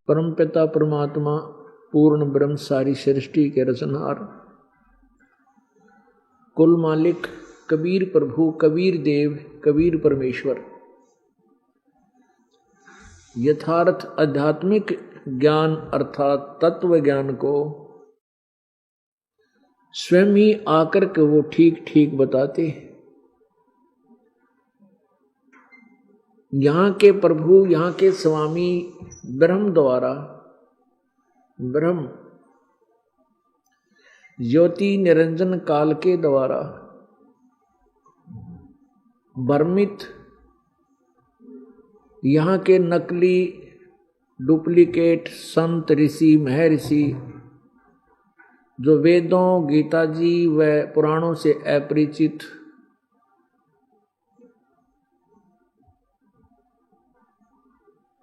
परमपिता परमात्मा पूर्ण ब्रह्म सारी सृष्टि के रचनहार, कुल मालिक कबीर प्रभु, कबीर देव, कबीर परमेश्वर यथार्थ आध्यात्मिक ज्ञान अर्थात तत्व ज्ञान को स्वयं ही आकर के वो ठीक ठीक बताते हैं। यहाँ के प्रभु, यहाँ के स्वामी ब्रह्म द्वारा, ब्रह्म ज्योति निरंजन काल के द्वारा भ्रमित यहाँ के नकली डुप्लीकेट संत ऋषि महर्षि जो वेदों, गीता जी व पुराणों से अपरिचित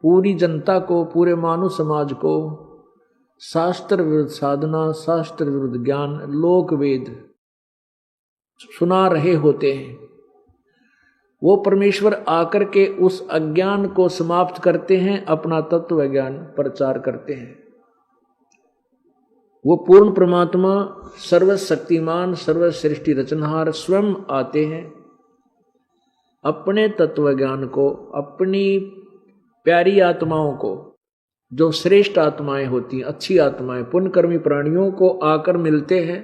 पूरी जनता को, पूरे मानव समाज को शास्त्र विरुद्ध साधना, शास्त्र विरुद्ध ज्ञान, लोक वेद सुना रहे होते हैं, वो परमेश्वर आकर के उस अज्ञान को समाप्त करते हैं, अपना तत्व ज्ञान प्रचार करते हैं। वो पूर्ण परमात्मा सर्वशक्तिमान, सर्वसृष्टि रचनहार स्वयं आते हैं, अपने तत्व ज्ञान को, अपनी प्यारी आत्माओं को, जो श्रेष्ठ आत्माएं होती हैं, अच्छी आत्माएं, पुण्यकर्मी प्राणियों को आकर मिलते हैं,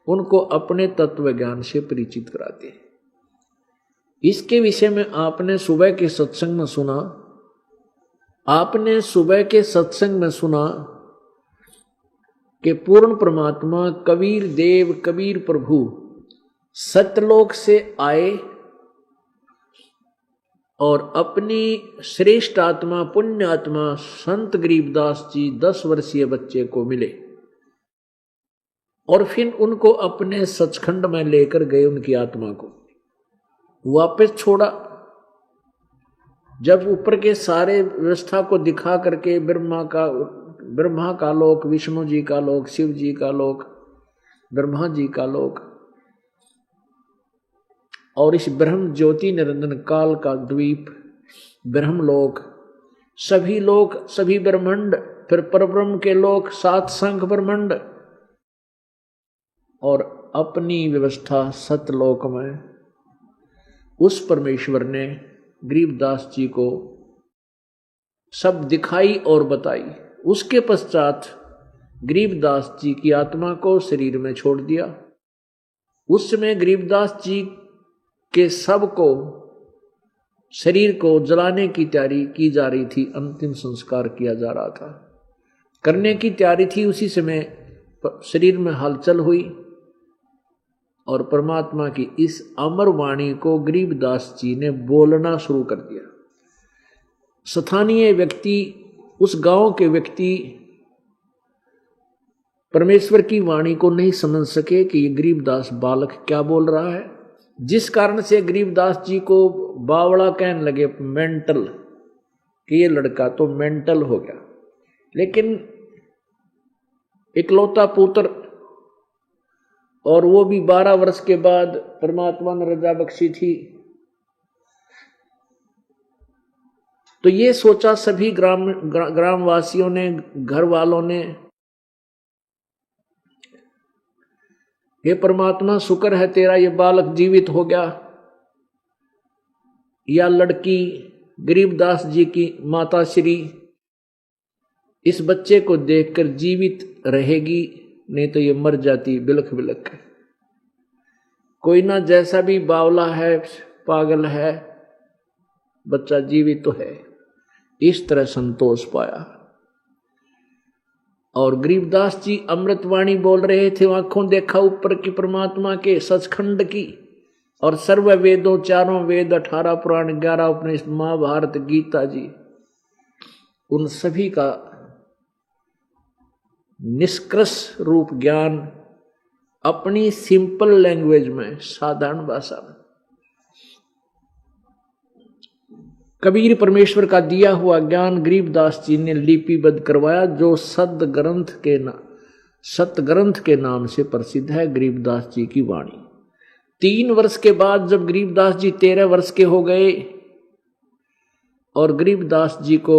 उनको अपने तत्व ज्ञान से परिचित कराते हैं। इसके विषय में आपने सुबह के सत्संग में सुना, आपने सुबह के सत्संग में सुना कि पूर्ण परमात्मा कबीर देव, कबीर प्रभु सत्यलोक से आए और अपनी श्रेष्ठ आत्मा, पुण्य आत्मा संत गरीबदास जी 10 वर्षीय बच्चे को मिले और फिर उनको अपने सचखंड में लेकर गए, उनकी आत्मा को वापस छोड़ा। जब ऊपर के सारे व्यवस्था को दिखा करके ब्रह्मा का लोक, विष्णु जी का लोक, शिव जी का लोक, ब्रह्मा जी का लोक और इस ब्रह्म ज्योति निरंजन काल का द्वीप ब्रह्मलोक, सभी लोक, सभी ब्रह्मांड, फिर परब्रह्म के लोक, 7 संख ब्रह्मांड और अपनी व्यवस्था सतलोक में उस परमेश्वर ने गरीबदास जी को सब दिखाई और बताई। उसके पश्चात गरीबदास जी की आत्मा को शरीर में छोड़ दिया। उस समय गरीबदास जी के सब को, शरीर को जलाने की तैयारी की जा रही थी, अंतिम संस्कार किया जा रहा था, करने की तैयारी थी। उसी समय शरीर में हलचल हुई और परमात्मा की इस अमर वाणी को गरीबदास जी ने बोलना शुरू कर दिया। स्थानीय व्यक्ति, उस गांव के व्यक्ति परमेश्वर की वाणी को नहीं समझ सके कि ये गरीबदास बालक क्या बोल रहा है, जिस कारण से गरीबदास जी को बावड़ा कहने लगे, मेंटल, कि ये लड़का तो मेंटल हो गया। लेकिन इकलौता पुत्र और वो भी 12 वर्ष के बाद परमात्मा ने रजा बख्शी थी, तो ये सोचा सभी ग्रामवासियों ने, घर वालों ने, ये परमात्मा शुक्र है तेरा ये बालक जीवित हो गया, या लड़की गरीबदास जी की माता श्री इस बच्चे को देखकर जीवित रहेगी, नहीं तो ये मर जाती बिलख बिलख। कोई ना, जैसा भी बावला है, पागल है, बच्चा जीवित तो है। इस तरह संतोष पाया और गरीबदास जी अमृतवाणी बोल रहे थे, आंखों देखा ऊपर की परमात्मा के सचखंड की, और सर्व वेदों, 4 वेद, 18 पुराण, 11 उपनिषद, महाभारत, गीता जी, उन सभी का निष्कर्ष रूप ज्ञान अपनी सिंपल लैंग्वेज में, साधारण भाषा में कबीर परमेश्वर का दिया हुआ ज्ञान गरीबदास जी ने लिपिबद्ध करवाया, जो सतग्रंथ के नाम से प्रसिद्ध है, गरीबदास जी की वाणी। 3 वर्ष के बाद जब गरीबदास जी 13 वर्ष के हो गए और गरीबदास जी को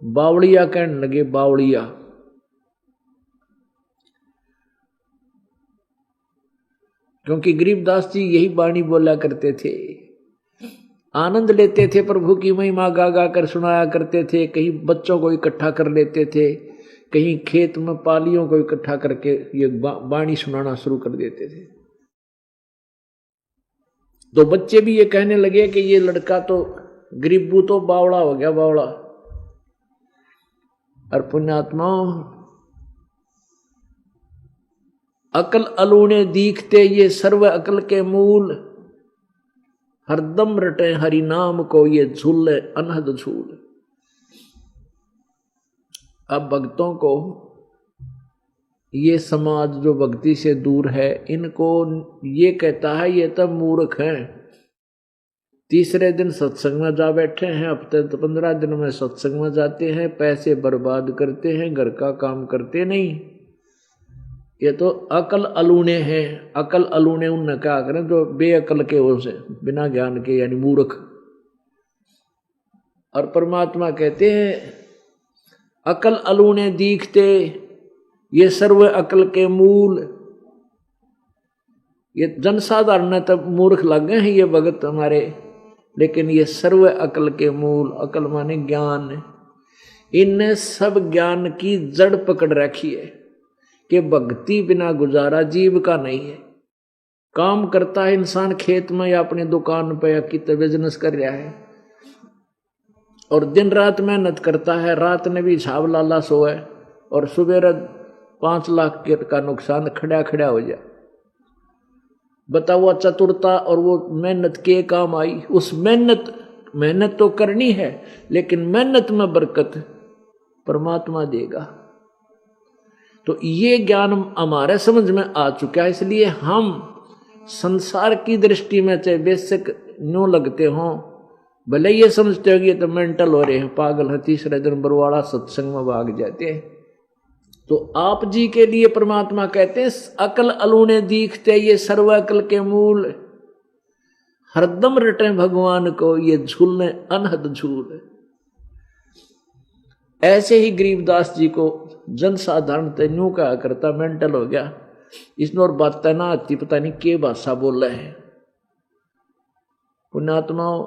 बावड़िया कहने लगे, बावड़िया। क्योंकि गरीबदास जी यही वाणी बोला करते थे, आनंद लेते थे, प्रभु की महिमा गा गा कर सुनाया करते थे। कहीं बच्चों को इकट्ठा कर लेते थे, कहीं खेत में पालियों को इकट्ठा करके ये वाणी सुनाना शुरू कर देते थे। तो बच्चे भी ये कहने लगे कि ये लड़का तो गरीबू तो बावड़ा हो गया, बावड़ा। और पुण्यात्माओं, अकल अलूने दीखते ये सर्व अकल के मूल, हरदम रटे हरि नाम को ये झूले अनहद झूल। अब भक्तों को ये समाज जो भक्ति से दूर है, इनको ये कहता है ये तब मूर्ख हैं। तीसरे दिन सत्संग में जा बैठे हैं, हफ्ते तो 15 दिन में सत्संग में जाते हैं, पैसे बर्बाद करते हैं, घर का काम करते नहीं। ये तो अकल अलूने हैं। अकल अलूने उनने क्या करें जो बेअकल के हो से, बिना ज्ञान के, यानी मूर्ख। और परमात्मा कहते हैं अकल अलूने दीखते ये सर्व अकल के मूल। ये जनसाधारण तब मूर्ख लग गए हैं ये भगत हमारे, लेकिन ये सर्व अकल के मूल, अकल माने ज्ञान, इनने सब ज्ञान की जड़ पकड़ रखी है कि भक्ति बिना गुजारा जीव का नहीं है। काम करता है इंसान खेत में या अपनी दुकान पे या कितने बिजनेस कर रहा है, और दिन रात मेहनत करता है, रात ने भी झाव लाला सोए, और सुबह 5 लाख का नुकसान खड़ा खड़ा हो जाए। बताओ चतुरता और वो मेहनत के काम आई। उस मेहनत तो करनी है, लेकिन मेहनत में बरकत परमात्मा देगा। तो ये ज्ञान हमारे समझ में आ चुका है, इसलिए हम संसार की दृष्टि में चाहे बेशक न्यू लगते हों, भले ये समझते हो कि ये तो मेंटल हो रहे हैं, पागल है, तीसरे दिन बरवाड़ा सत्संग में भाग जाते हैं। तो आप जी के लिए परमात्मा कहते हैं अकल अलूने दीखते ये सर्व अकल के मूल, हरदम रटे भगवान को ये झूलने अनहद झूल। ऐसे ही गरीबदास जी को जनसाधारण तेनू कहा करता मेंटल हो गया, इसने और बात ना आती, पता नहीं के भाषा बोल रहे हैं। पुण्यात्माओं,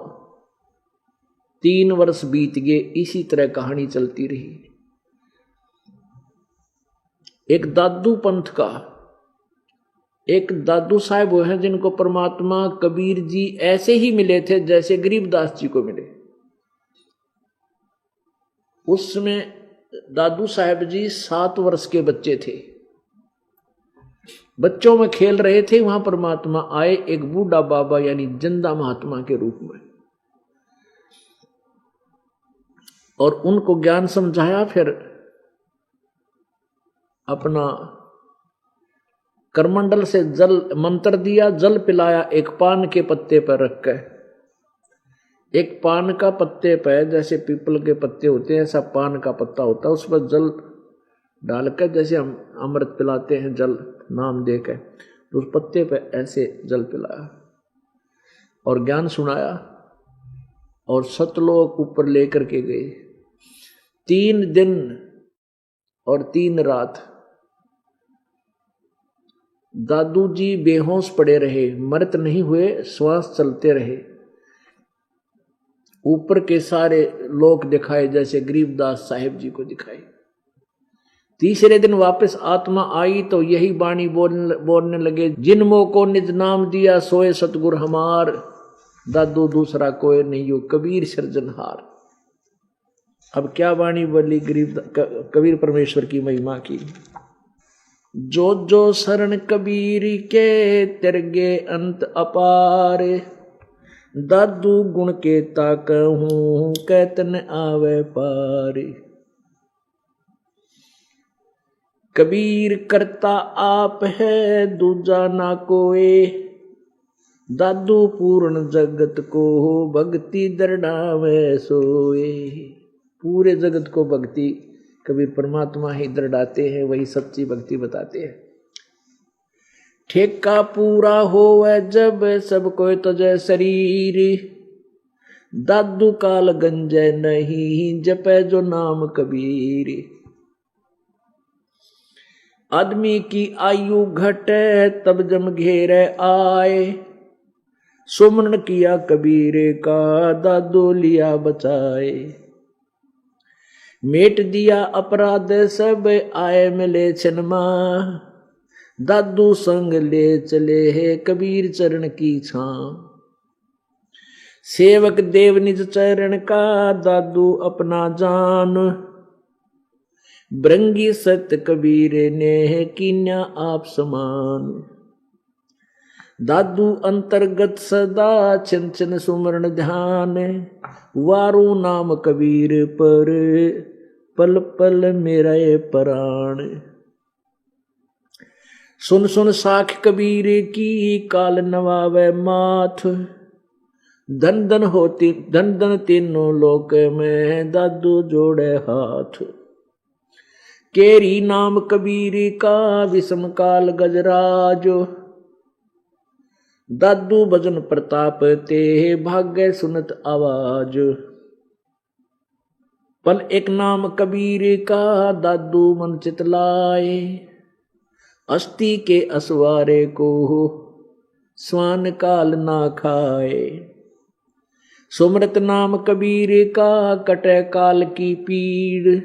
3 वर्ष बीत गए, इसी तरह कहानी चलती रही। एक दादू पंथ का एक दादू साहब वो हैं जिनको परमात्मा कबीर जी ऐसे ही मिले थे जैसे गरीबदास जी को मिले। उसमें दादू साहब जी 7 वर्ष के बच्चे थे, बच्चों में खेल रहे थे। वहां परमात्मा आए एक बूढ़ा बाबा यानी जिंदा महात्मा के रूप में, और उनको ज्ञान समझाया। फिर अपना करमंडल से जल मंत्र दिया, जल पिलाया, एक पान के पत्ते पर रख कर। एक पान का पत्ते पर, जैसे पीपल के पत्ते होते हैं ऐसा पान का पत्ता होता है, उस पर जल डालकर, जैसे हम अमृत पिलाते हैं जल नाम देकर, तो उस पत्ते पर ऐसे जल पिलाया और ज्ञान सुनाया, और सतलोक ऊपर लेकर के गए। 3 दिन और 3 रात दादू जी बेहोश पड़े रहे, मरत नहीं हुए, श्वास चलते रहे। ऊपर के सारे लोक दिखाए जैसे गरीबदास साहिब जी को दिखाए। तीसरे दिन वापस आत्मा आई तो यही वाणी बोलने लगे, जिनमो को निज नाम दिया सोए सतगुर हमार, दादू दूसरा कोई नहीं हो कबीर सृजनहार। अब क्या वाणी बोली कबीर परमेश्वर की महिमा की। जो जो शरण कबीर के तिरगे अंत अपार, दादू गुण के ताकहूं कैतन आवे पार। कबीर करता आप है दूजा ना कोई, दादू पूर्ण जगत को भक्ति दृढ़ावे सोए। पूरे जगत को भक्ति कबीर परमात्मा ही दृढ़ाते हैं, वही सच्ची भक्ति बताते हैं। ठेका पूरा होवे जब सब कोई तुझे शरीर, दादू काल गंजय नहीं, जपे जो नाम कबीर। आदमी की आयु घटे तब जम घेरे आए, सुमरण किया कबीर का दादू लिया बचाए। मेट दिया अपराध सब आए मिले छनमा, दादू संग ले चले है कबीर चरण की छां। सेवक देव निज चरण का दादू अपना जान, ब्रंगी सत्य कबीर ने कीन्या आप समान। दादू अंतर्गत सदा छिन छिन सुमरण ध्यान, वारू नाम कबीर पर पल पल मेरा प्राण। सुन सुन साख कबीर की काल नवावे माथ, धन धन तीनों लोक में दादू जोड़े हाथ। केरी नाम कबीर का विषम काल गजराज, दादू भजन प्रताप ते भाग्य सुनत आवाज। पल एक नाम कबीर का दादू मन चितलाए, अस्थि के असवारे को स्वान काल ना खाए। सुमरत नाम कबीर का कटे काल की पीड़,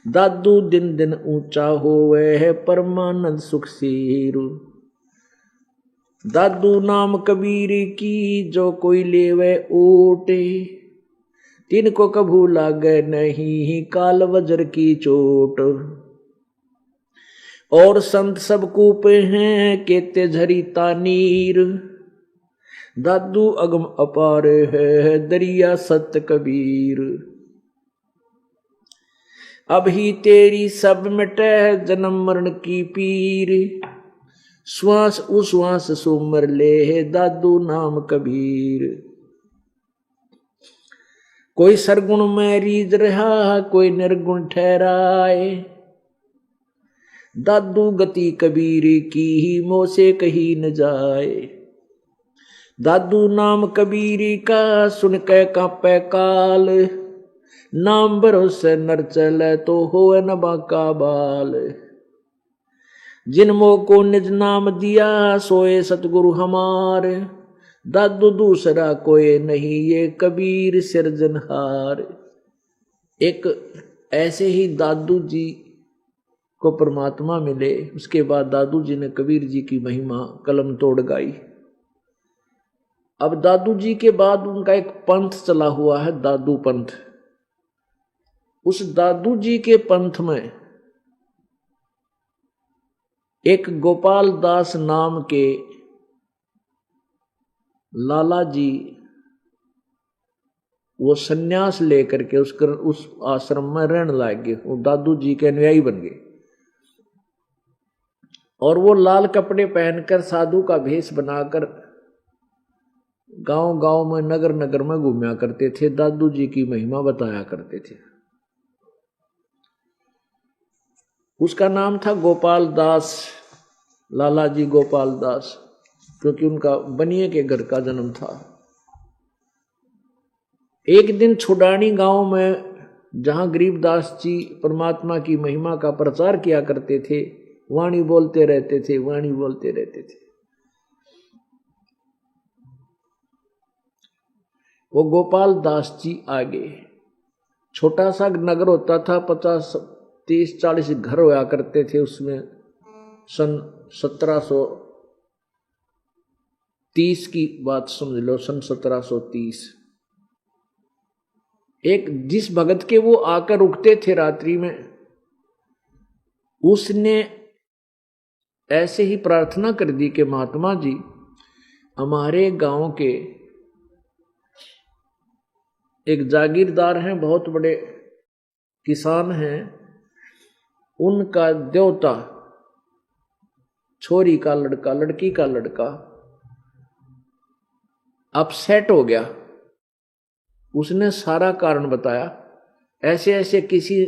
दादू दिन दिन ऊंचा होवे है परमानंद सुख सीर। दादू नाम कबीर की जो कोई लेवे ओटे, तिनको कभू लागे नहीं काल वज्र की चोट। और संत सब कूप हैं केते झरी तानीर, दादू अगम अपार है दरिया सत्य कबीर। अब ही तेरी सब मिटे जन्म मरण की पीर, श्वास उश्वास सुमर ले दादू नाम कबीर। कोई सरगुण में रीझ रहा कोई निर्गुण ठहराए, दादू गति कबीर की मोह से कही न जाए। दादू नाम कबीर का सुन के कांपे काल, नाम भरोसे नर चले तो होए न बाका बाल। जिन मोह को निज नाम दिया सोए सतगुरु हमार, दादू दूसरा कोई नहीं ये कबीर सिरजनहार। एक ऐसे ही दादू जी को परमात्मा मिले, उसके बाद दादू जी ने कबीर जी की महिमा कलम तोड़ गाई। अब दादू जी के बाद उनका एक पंथ चला हुआ है, दादू पंथ। उस दादू जी के पंथ में एक गोपाल दास नाम के लाला जी वो सन्यास लेकर के उस आश्रम में रहने लग गए। वो दादू जी के अनुयायी बन गए और वो लाल कपड़े पहनकर साधु का भेष बनाकर गांव गांव में नगर नगर में घूमया करते थे, दादू जी की महिमा बताया करते थे। उसका नाम था गोपाल दास, लाला जी गोपाल दास, क्योंकि उनका बनिए के घर का जन्म था। एक दिन छुडानी गांव में जहां गरीबदास जी परमात्मा की महिमा का प्रचार किया करते थे, वाणी बोलते रहते थे, वाणी बोलते रहते थे। वो गोपाल दास जी आगे, छोटा सा नगर होता था, 50-30-40 घर होया करते थे उसमें। सन 1730 की बात समझ लो, सन 1730। एक जिस भगत के वो आकर रुकते थे रात्रि में, उसने ऐसे ही प्रार्थना कर दी कि महात्मा जी, हमारे गांव के एक जागीरदार हैं, बहुत बड़े किसान हैं, उनका देवता छोरी का लड़का, लड़की का लड़का अपसेट हो गया। उसने सारा कारण बताया। ऐसे ऐसे किसी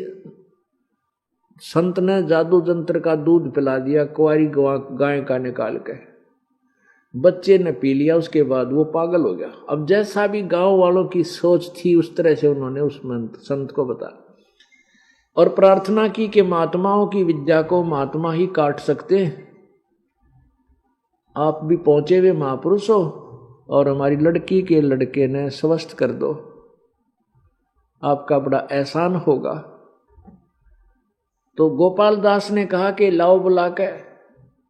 संत ने जादू जंत्र का दूध पिला दिया, कुंवारी गाय का निकाल के। बच्चे ने पी लिया, उसके बाद वो पागल हो गया। अब जैसा भी गांव वालों की सोच थी उस तरह से उन्होंने उस संत को बताया और प्रार्थना की कि महात्माओं की विद्या को महात्मा ही काट सकते हैं, आप भी पहुंचे हुए महापुरुष हो और हमारी लड़की के लड़के ने स्वस्थ कर दो, आपका बड़ा एहसान होगा। तो गोपाल दास ने कहा कि लाओ बुला के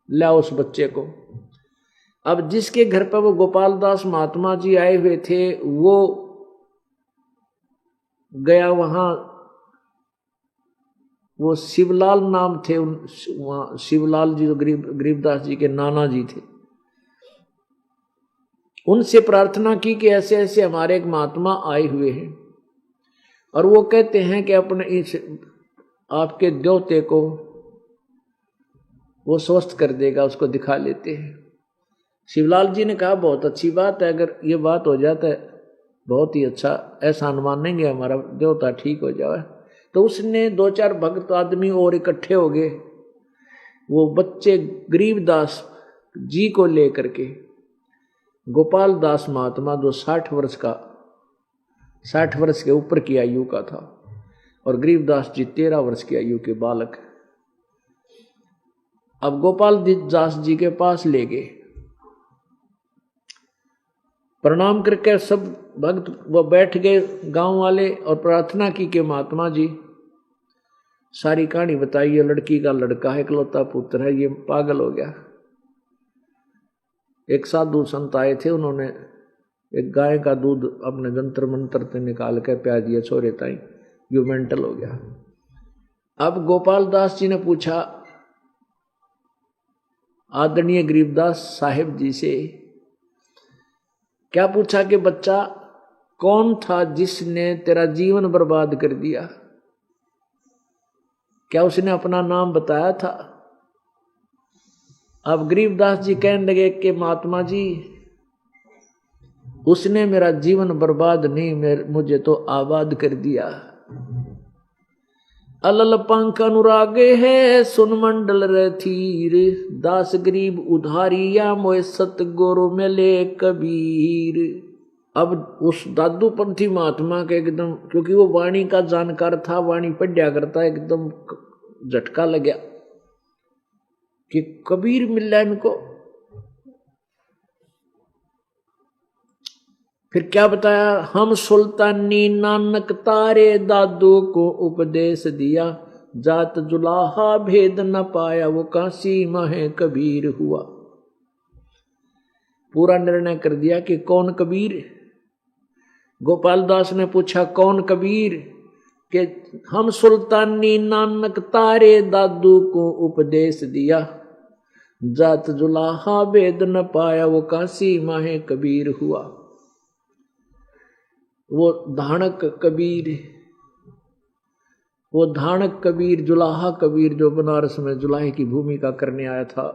लाओ उस बच्चे को। अब जिसके घर पर वो गोपाल दास महात्मा जी आए हुए थे वो गया वहां, वो शिवलाल नाम थे वहां, शिवलाल जी तो गरीबदास जी के नाना जी थे। उनसे प्रार्थना की कि ऐसे ऐसे हमारे एक महात्मा आए हुए हैं और वो कहते हैं कि अपने इस आपके देवते को वो स्वस्थ कर देगा, उसको दिखा लेते हैं। शिवलाल जी ने कहा बहुत अच्छी बात है, अगर ये बात हो जाता है बहुत ही अच्छा, ऐसा मानेंगे हमारा देवता ठीक हो जाए। तो उसने 2-4 भक्त आदमी और इकट्ठे हो गए, वो बच्चे गरीबदास जी को लेकर के गोपाल दास महात्मा जो 60 वर्ष का 60 वर्ष के ऊपर की आयु का था और गरीबदास जी 13 वर्ष की आयु के बालक। अब गोपाल दास जी के पास ले गए, प्रणाम करके सब भक्त वो बैठ गए गांव वाले और प्रार्थना की कि महात्मा जी सारी कहानी बताई, ये लड़की का लड़का है, इकलौता पुत्र है, ये पागल हो गया। एक साधु संत आए थे, उन्होंने एक गाय का दूध अपने जंतर मंत्र से निकाल कर प्या दिया छोरे ताई, यो मेंटल हो गया। अब गोपाल दास जी ने पूछा आदरणीय गरीबदास साहिब जी से, क्या पूछा कि बच्चा कौन था जिसने तेरा जीवन बर्बाद कर दिया? क्या उसने अपना नाम बताया था? अब गरीबदास जी कहने लगे कि महात्मा जी उसने मेरा जीवन बर्बाद नहीं, मुझे तो आबाद कर दिया। अलल पंख अनुरागे है सुन मंडल रथीर, दास गरीब उधारिया मोए सतगुरु मिले कबीर। अब उस दादू पंथी महात्मा के एकदम, क्योंकि वो वाणी का जानकार था, वाणी पढ़िया करता, एकदम झटका लग गया कि कबीर मिल रहा है इनको। फिर क्या बताया, हम सुल्तानी नानक तारे दादू को उपदेश दिया, जात जुलाहा भेद न पाया वो काशी माहे कबीर हुआ। पूरा निर्णय कर दिया कि कौन कबीर। गोपाल दास ने पूछा कौन कबीर? कि हम सुल्तानी नानक तारे दादू को उपदेश दिया, जात जुलाहा भेद न पाया वो काशी माहे कबीर हुआ। वो धानक कबीर, वो धानक कबीर, जुलाहा कबीर जो बनारस में जुलाहे की भूमिका करने आया था,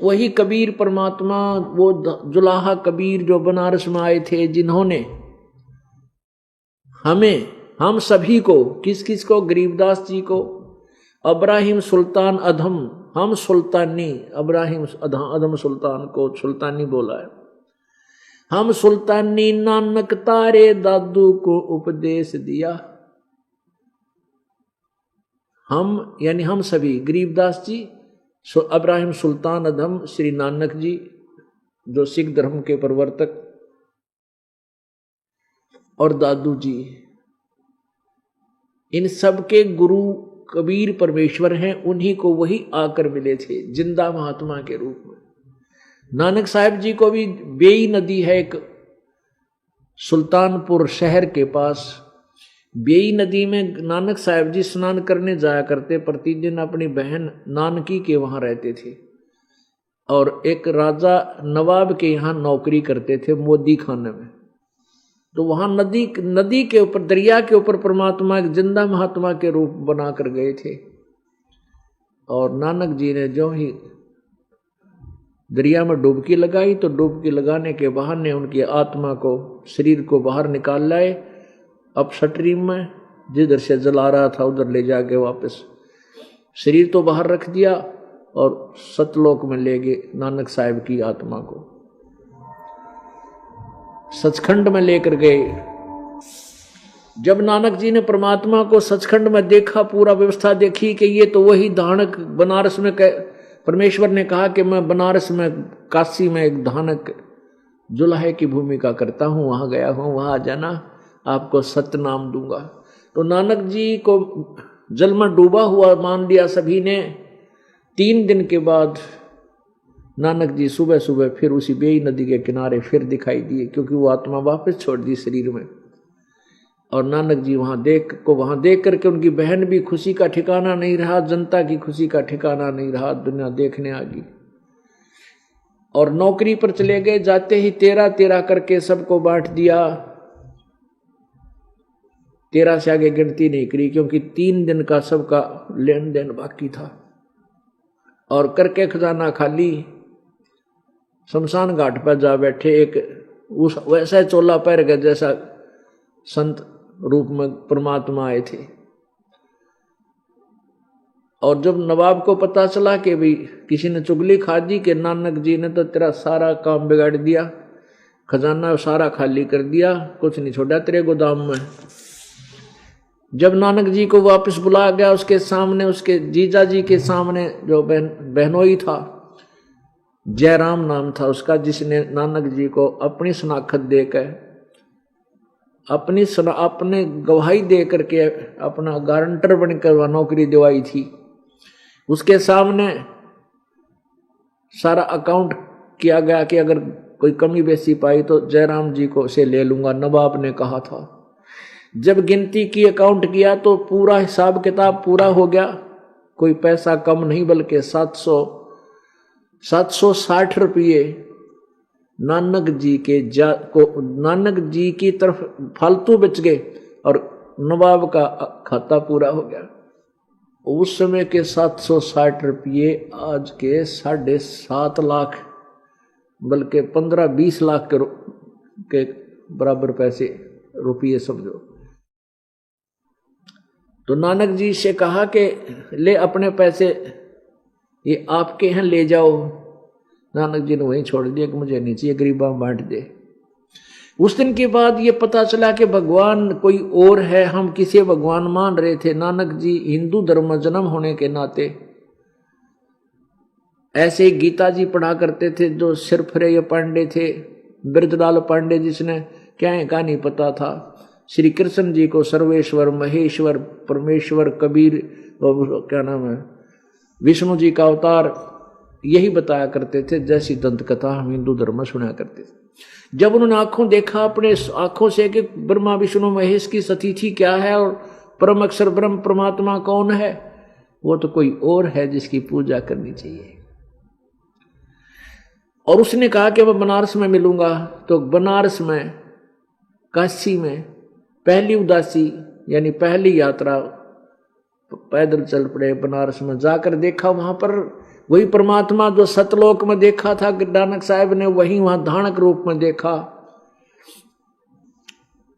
वही कबीर परमात्मा, वो जुलाहा कबीर जो बनारस में आए थे, जिन्होंने हमें, हम सभी को, किस किस को, गरीबदास जी को, अब्राहिम सुल्तान अधम, हम सुल्तानी, अब्राहिम अधम सुल्तान को सुल्तानी बोला है, हम सुल्तानी नानक तारे दादू को उपदेश दिया। हम यानी हम सभी, गरीबदास जी, अब्राहिम सुल्तान अधम, श्री नानक जी जो सिख धर्म के प्रवर्तक, और दादू जी, इन सब के गुरु कबीर परमेश्वर हैं। उन्हीं को वही आकर मिले थे जिंदा महात्मा के रूप में। नानक साहब जी को भी बेई नदी है एक सुल्तानपुर शहर के पास, बेई नदी में नानक साहब जी स्नान करने जाया करते, प्रतिदिन अपनी बहन नानकी के वहां रहते थे और एक राजा नवाब के यहाँ नौकरी करते थे मोदी खाने में। तो वहां नदी के ऊपर, दरिया के ऊपर परमात्मा एक जिंदा महात्मा के रूप बना कर गए थे। और नानक जी ने जो ही दरिया में डुबकी लगाई तो डुबकी लगाने के बहाने उनकी आत्मा को, शरीर को बाहर निकाल लाए, अब स्ट्रीम में जिधर से जला रहा था उधर ले जाके वापस शरीर तो बाहर रख दिया और सतलोक में ले गए नानक साहब की आत्मा को, सचखंड में लेकर गए। जब नानक जी ने परमात्मा को सचखंड में देखा, पूरा व्यवस्था देखी कि ये तो वही धानक बनारस में, परमेश्वर ने कहा कि मैं बनारस में, काशी में एक धानक जुलाहे की भूमिका करता हूँ, वहां गया हूँ, वहां आ जाना, आपको सत्य नाम दूंगा। तो नानक जी को जल में डूबा हुआ मान लिया सभी ने। 3 दिन के बाद नानक जी सुबह सुबह फिर उसी बेई नदी के किनारे फिर दिखाई दिए, क्योंकि वो आत्मा वापस छोड़ दी शरीर में। और नानक जी वहां देख करके उनकी बहन भी खुशी का ठिकाना नहीं रहा, जनता की खुशी का ठिकाना नहीं रहा, दुनिया देखने आ गई। और नौकरी पर चले गए, जाते ही 13 करके सबको बांट दिया। 13 से आगे गिनती नहीं करी, क्योंकि 3 दिन का सबका लेन देन बाकी था। और करके खजाना खाली शमशान घाट पर जा बैठे। एक उस वैसा चोला पहन के जैसा संत रूप में परमात्मा आए थे। और जब नवाब को पता चला कि भाई किसी ने चुगली खा दी कि नानक जी ने तो तेरा सारा काम बिगाड़ दिया, खजाना सारा खाली कर दिया, कुछ नहीं छोड़ा तेरे गोदाम में। जब नानक जी को वापस बुलाया गया, उसके सामने, उसके जीजा जी के सामने जो बहनोई था, जयराम नाम था उसका, जिसने नानक जी को अपनी शनाख्त देकर, अपने गवाही दे करके अपना गारंटर बनकर वह नौकरी दिवाई थी, उसके सामने सारा अकाउंट किया गया कि अगर कोई कमी बेसी पाई तो जयराम जी को से ले लूंगा, नवाब ने कहा था। जब गिनती की, अकाउंट किया तो पूरा हिसाब किताब पूरा हो गया, कोई पैसा कम नहीं, बल्कि 760 रुपये नानक जी की तरफ फालतू बच गए और नवाब का खाता पूरा हो गया। उस समय के 760 रुपये आज के 7.5 लाख, बल्कि 15-20 लाख के बराबर पैसे, रुपये समझो। तो नानक जी से कहा कि ले अपने पैसे, ये आपके हैं, ले जाओ। नानक जी ने वहीं छोड़ दिया कि मुझे नहीं चाहिए, गरीबा बांट दे। उस दिन के बाद ये पता चला कि भगवान कोई और है, हम किसी भगवान मान रहे थे। नानक जी हिंदू धर्म में जन्म होने के नाते ऐसे ही गीता जी पढ़ा करते थे, जो सिरफरे पांडे थे, ब्रजलाल पांडे, जिसने क्या है क्या नहीं पता था। श्री कृष्ण जी को सर्वेश्वर, महेश्वर, परमेश्वर, कबीर, क्या नाम है, विष्णु जी का अवतार, यही बताया करते थे। जैसी दंत कथा हम हिंदू धर्म में सुना करते थे। जब उन्होंने आंखों देखा अपने आंखों से कि ब्रह्मा विष्णु महेश की सतीथि क्या है और परम अक्षर ब्रह्म परमात्मा कौन है, वो तो कोई और है जिसकी पूजा करनी चाहिए। और उसने कहा कि मैं बनारस में मिलूंगा। तो बनारस में, काशी में पहली उदासी यानी पहली यात्रा पैदल चल पड़े। बनारस में जाकर देखा, वहां पर वही परमात्मा जो सतलोक में देखा था नानक साहब ने, वही वहां धानक रूप में देखा।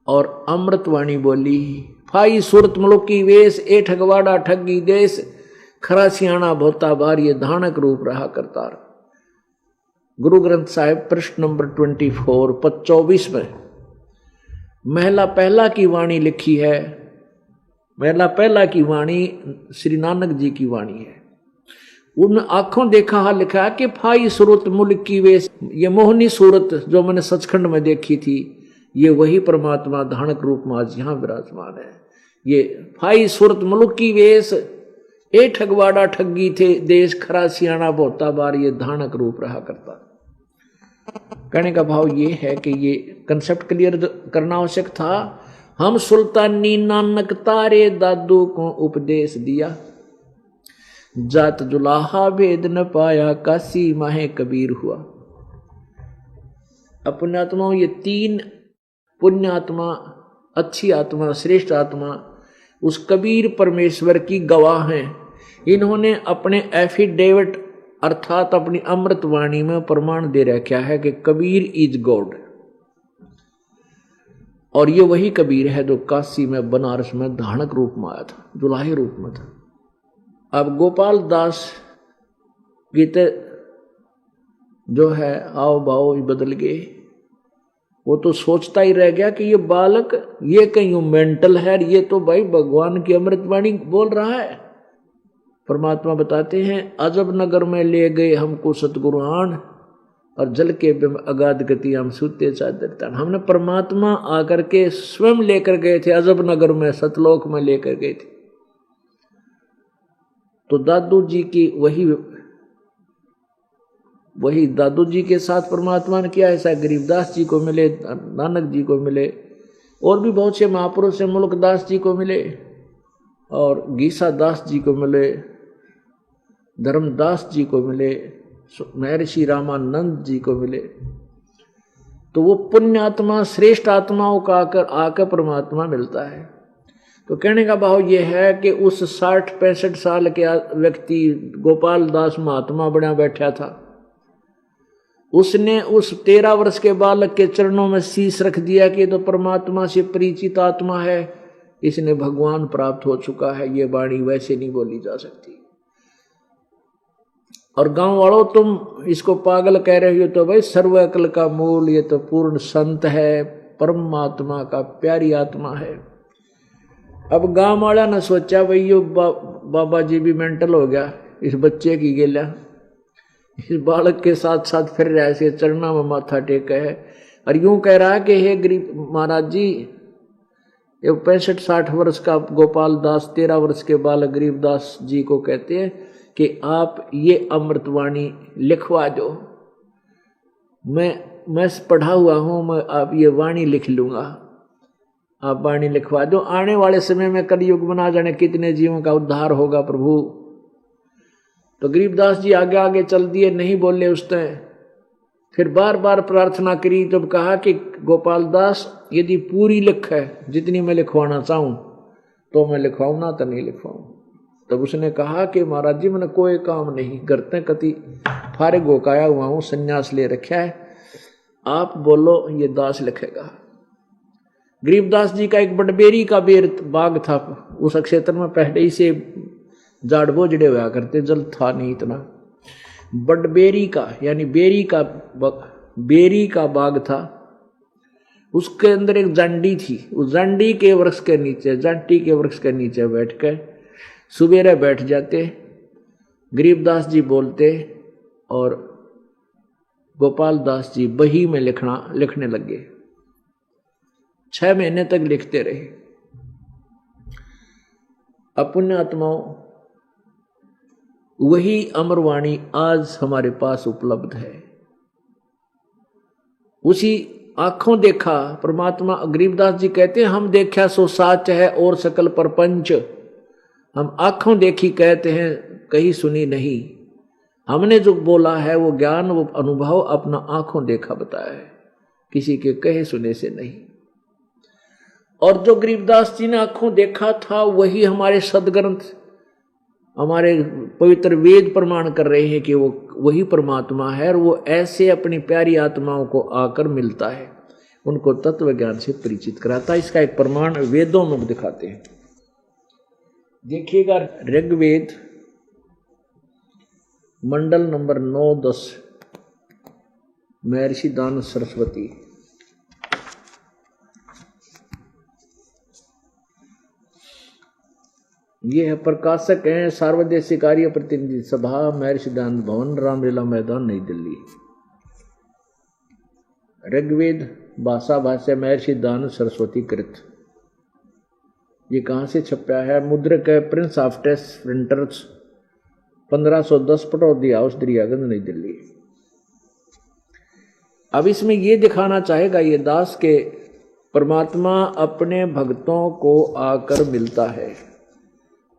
और अमृतवाणी बोली, फाई सूरत मलुकी वेश, ए ठगवाड़ा ठगी देश, खरा सियाणा भोता बार, ये धानक रूप रहा करतार। गुरु ग्रंथ साहिब पृष्ठ नंबर 24 पद 24 में महला पहला की वाणी लिखी है। महला पहला की वाणी श्री नानक जी की वाणी है। उन आंखों देखा लिखा कि फाई सूरत मुल्क की वेश, ये मोहनी सूरत जो मैंने सचखंड में देखी थी, ये वही परमात्मा धानक रूप में आज यहां विराजमान है। ये फाई सूरत मुल्क की वेश, ए ठगवाड़ा ठगी थे देश, खरा सियाणा बोता बार, ये धानक रूप रहा करता। कहने का भाव ये है कि ये कंसेप्ट क्लियर करना आवश्यक था। हम सुल्तानी नानक तारे दादू को उपदेश दिया, जात जुलाहा भेद न पाया, काशी माहे कबीर हुआ। पुण्यात्माओं, ये 3 पुण्यात्मा, अच्छी आत्मा, श्रेष्ठ आत्मा उस कबीर परमेश्वर की गवाह हैं। इन्होंने अपने एफिडेविट अर्थात अपनी अमृतवाणी में प्रमाण दे रखा है कि कबीर इज गॉड। और ये वही कबीर है जो काशी में, बनारस में धानक रूप में आया था, जुलाहे रूप में था। अब गोपाल दास गीते जो है आओ भाव बदल गए। वो तो सोचता ही रह गया कि ये बालक ये कहीं मेंटल है, ये तो भाई भगवान की अमृतवाणी बोल रहा है। परमात्मा बताते हैं अजब नगर में ले गए हमको सतगुरु आन, और जल के अगाध गति हम सूते चादर तान। हमने परमात्मा आकर के स्वयं लेकर गए थे, अजब नगर में सतलोक में लेकर गए थे। तो दादू जी की वही दादू जी के साथ परमात्मा ने किया ऐसा। गरीबदास जी को मिले, नानक जी को मिले, और भी बहुत से महापुरुष से, मुल्कदास जी को मिले, और गीसा दास जी को मिले, धर्मदास जी को मिले, महर्षि रामानंद जी को मिले। तो वो पुण्य आत्मा, श्रेष्ठ आत्माओं का आकर परमात्मा मिलता है। तो कहने का भाव ये है कि उस 60-65 साल के व्यक्ति गोपाल दास महात्मा बना बैठा था, उसने उस 13 वर्ष के बालक के चरणों में शीश रख दिया कि तो परमात्मा से परिचित आत्मा है, इसने भगवान प्राप्त हो चुका है, ये वाणी वैसे नहीं बोली जा सकती। और गांव वालों तुम इसको पागल कह रहे हो, तो भाई सर्व अकल का मूल ये तो पूर्ण संत है, परमात्मा का प्यारी आत्मा है। अब गांव वाला ने सोचा भाई यो बाबा जी भी मेंटल हो गया, इस बच्चे की गेला, इस बालक के साथ साथ फिर रहा ऐसे चरणा में माथा टेका है, और यूं कह रहा है कि हे गरीब महाराज जी, ये 65-60 वर्ष का गोपाल दास 13 वर्ष के बालक गरीबदास जी को कहते हैं कि आप ये अमृतवाणी लिखवा दो, मैं पढ़ा हुआ हूं, मैं आप ये वाणी लिख लूंगा, आप वाणी लिखवा दो। आने वाले समय में कलयुग में ना जाने कितने जीवों का उद्धार होगा प्रभु। तो गरीबदास जी आगे आगे चल दिए, नहीं बोले उसने। फिर बार बार प्रार्थना करी, तब कहा कि गोपाल दास यदि पूरी लिख है, जितनी मैं लिखवाना चाहूं तो मैं लिखवाऊं, ना तो नहीं लिखवाऊं। तब उसने कहा कि महाराज जी मैंने कोई काम नहीं करते, कति फारिग होकाया हुआ हूं, संन्यास ले रखा है, आप बोलो ये दास लिखेगा। गरीबदास जी का एक बडबेरी का बाग था, उस क्षेत्र में पहले ही से जाड़ बोझड़े हुआ करते, जल था नहीं इतना। बडबेरी का यानी बेरी का बाग था, उसके अंदर एक जांडी थी। उस जांटी के वृक्ष के नीचे बैठ कर सुबेरे बैठ जाते, गरीबदास जी बोलते और गोपाल दास जी बही में लिखने लगे। 6 महीने तक लिखते रहे। अपुण्य आत्माओं, वही अमरवाणी आज हमारे पास उपलब्ध है। उसी आंखों देखा परमात्मा। गरीबदास जी कहते हैं हम देखा सो साच है और सकल परपंच। हम आंखों देखी कहते हैं, कहीं सुनी नहीं। हमने जो बोला है वो ज्ञान, वो अनुभव अपना आंखों देखा बताया है, किसी के कहे सुने से नहीं। और जो गरीबदास जी ने आंखों देखा था वही हमारे सदग्रंथ, हमारे पवित्र वेद प्रमाण कर रहे हैं कि वो वही परमात्मा है, और वो ऐसे अपनी प्यारी आत्माओं को आकर मिलता है, उनको तत्व ज्ञान से परिचित कराता है। इसका एक प्रमाण वेदों में दिखाते हैं। देखिएगा ऋग्वेद मंडल नंबर 9-10, महर्षि दान सरस्वती। ये है प्रकाशक हैं सार्वदेशिक कार्य प्रतिनिधि सभा, महर्षि दान भवन, रामलीला मैदान, नई दिल्ली। ऋग्वेद भाषा भाष्य महर्षि दान सरस्वती कृत। ये कहाँ से छपा है? मुद्रक है prince of test printers, 1510, Pataudi house, Daryaganj, Nai Delhi. अब इसमें ये दिखाना चाहेगा ये दास के परमात्मा अपने भक्तों को आकर मिलता है,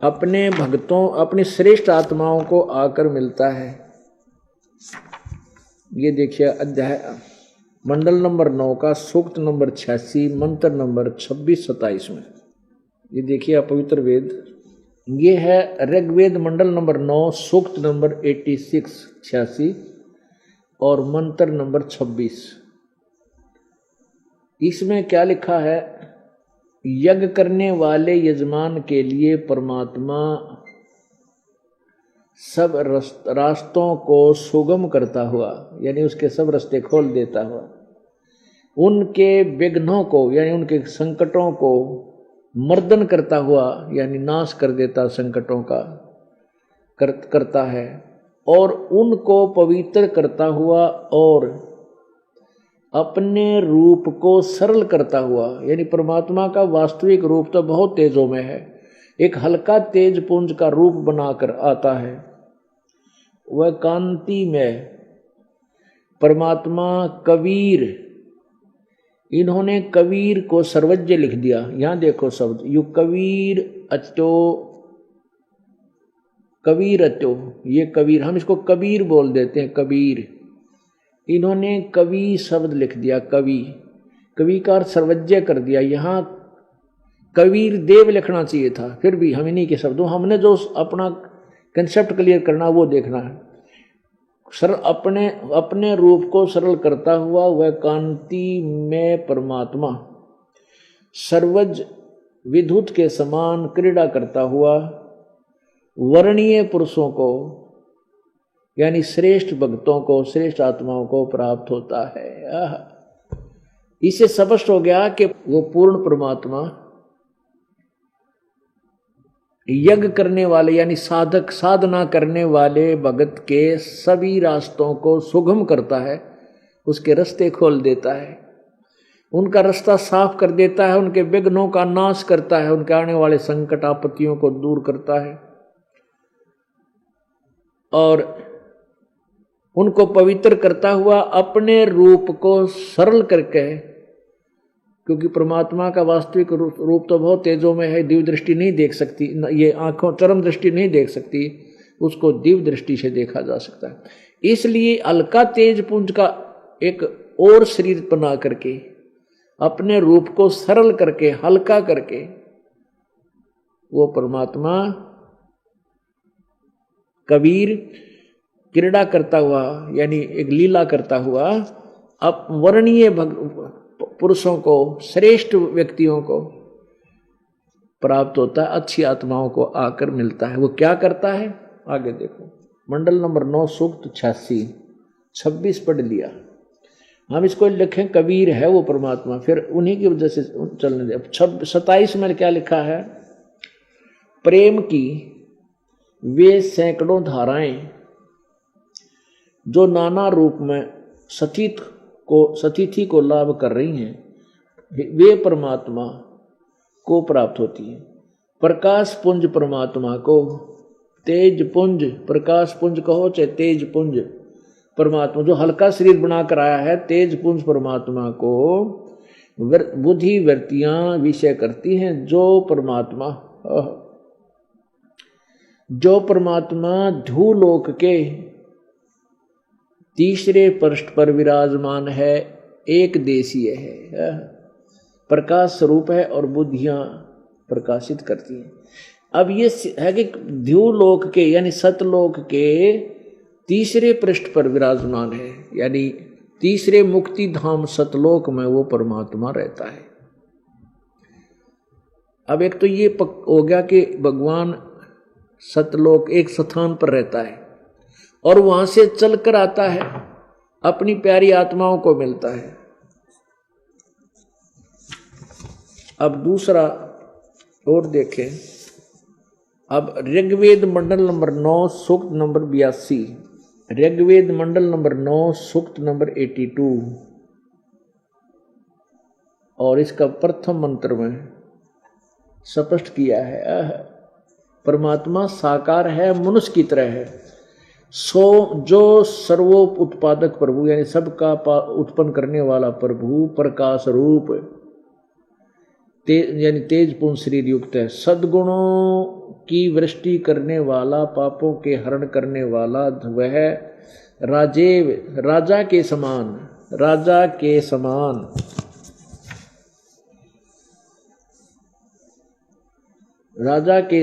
अपने भक्तों, अपनी श्रेष्ठ आत्माओं को आकर मिलता है। ये देखिए अध्याय मंडल नंबर 9 का सूक्त नंबर 86, मंत्र नंबर 26-27 में। ये देखिए पवित्र वेद, ये है ऋग्वेद मंडल नंबर 9 सूक्त नंबर 86 और मंत्र नंबर 26। इसमें क्या लिखा है? यज्ञ करने वाले यजमान के लिए परमात्मा सब रास्तों को सुगम करता हुआ, यानी उसके सब रास्ते खोल देता हुआ, उनके विघ्नों को यानी उनके संकटों को मर्दन करता हुआ, यानी नाश कर देता संकटों का करता है, और उनको पवित्र करता हुआ और अपने रूप को सरल करता हुआ, यानी परमात्मा का वास्तविक रूप तो बहुत तेजों में है, एक हल्का तेज पुंज का रूप बनाकर आता है। वह कांति में परमात्मा कबीर, इन्होंने कबीर को सर्वज्ञ लिख दिया। यहां देखो शब्द, यु कबीर अचो, कबीर अचो, ये कबीर, हम इसको कबीर बोल देते हैं, कबीर। इन्होंने कवि शब्द लिख दिया, कवि, कवि का अर्थ सर्वज्ञ कर दिया। यहां कबीर देव लिखना चाहिए था, फिर भी हम इन्हीं के शब्दों, हमने जो अपना कंसेप्ट क्लियर करना वो देखना है। सरल अपने रूप को सरल करता हुआ वह कांति में परमात्मा सर्वज विद्युत के समान क्रीड़ा करता हुआ वर्णीय पुरुषों को यानी श्रेष्ठ भक्तों को, श्रेष्ठ आत्माओं को प्राप्त होता है। इससे स्पष्ट हो गया कि वो पूर्ण परमात्मा यज्ञ करने वाले यानी साधक साधना करने वाले भगत के सभी रास्तों को सुगम करता है, उसके रास्ते खोल देता है, उनका रास्ता साफ कर देता है, उनके विघ्नों का नाश करता है, उनके आने वाले संकट आपत्तियों को दूर करता है और उनको पवित्र करता हुआ अपने रूप को सरल करके, क्योंकि परमात्मा का वास्तविक रूप तो बहुत तेजों में है, दिव्य दृष्टि नहीं देख सकती, ये आंखों चरम दृष्टि नहीं देख सकती, उसको दिव्य दृष्टि से देखा जा सकता है। इसलिए अलका तेज पुंज का एक और शरीर बना करके अपने रूप को सरल करके हल्का करके वो परमात्मा कबीर क्रीड़ा करता हुआ यानी एक लीला करता हुआ अब वर्णीय पुरुषों को, श्रेष्ठ व्यक्तियों को प्राप्त होता है, अच्छी आत्माओं को आकर मिलता है। वो क्या करता है आगे देखो, मंडल नंबर 9 सूक्त 86 26 पढ़ लिया, हम इसको लिखें कबीर है वो परमात्मा, फिर उन्हीं की वजह से चलने दे। 27 में क्या लिखा है, प्रेम की वे सैकड़ों धाराएं जो नाना रूप में सतिथि को लाभ कर रही हैं, वे परमात्मा को प्राप्त होती है। प्रकाश पुंज परमात्मा को, तेज पुंज, प्रकाश पुंज कहो चाहे तेज पुंज, परमात्मा जो हल्का शरीर बनाकर आया है, तेज पुंज परमात्मा को बुद्धि वृत्तियां विषय करती हैं। जो परमात्मा ध्रुलोक के तीसरे पृष्ठ पर विराजमान है, एक देशीय है, प्रकाश स्वरूप है और बुद्धियां प्रकाशित करती हैं। अब ये है कि ध्रुलोक के यानी सतलोक के तीसरे पृष्ठ पर विराजमान है, यानी तीसरे मुक्ति धाम सतलोक में वो परमात्मा रहता है। अब एक तो ये हो गया कि भगवान सतलोक एक स्थान पर रहता है और वहां से चलकर आता है, अपनी प्यारी आत्माओं को मिलता है। अब दूसरा और देखें, अब ऋग्वेद मंडल नंबर 9 सूक्त नंबर 82, ऋग्वेद मंडल नंबर 9 सूक्त नंबर 82 और इसका प्रथम मंत्र में स्पष्ट किया है, परमात्मा साकार है, मनुष्य की तरह है। जो सर्वोत्पादक प्रभु यानी सबका उत्पन्न करने वाला प्रभु प्रकाश रूप यानी तेज पुंज शरीर युक्त है, सद्गुणों की वृष्टि करने वाला, पापों के हरण करने वाला, वह राजा के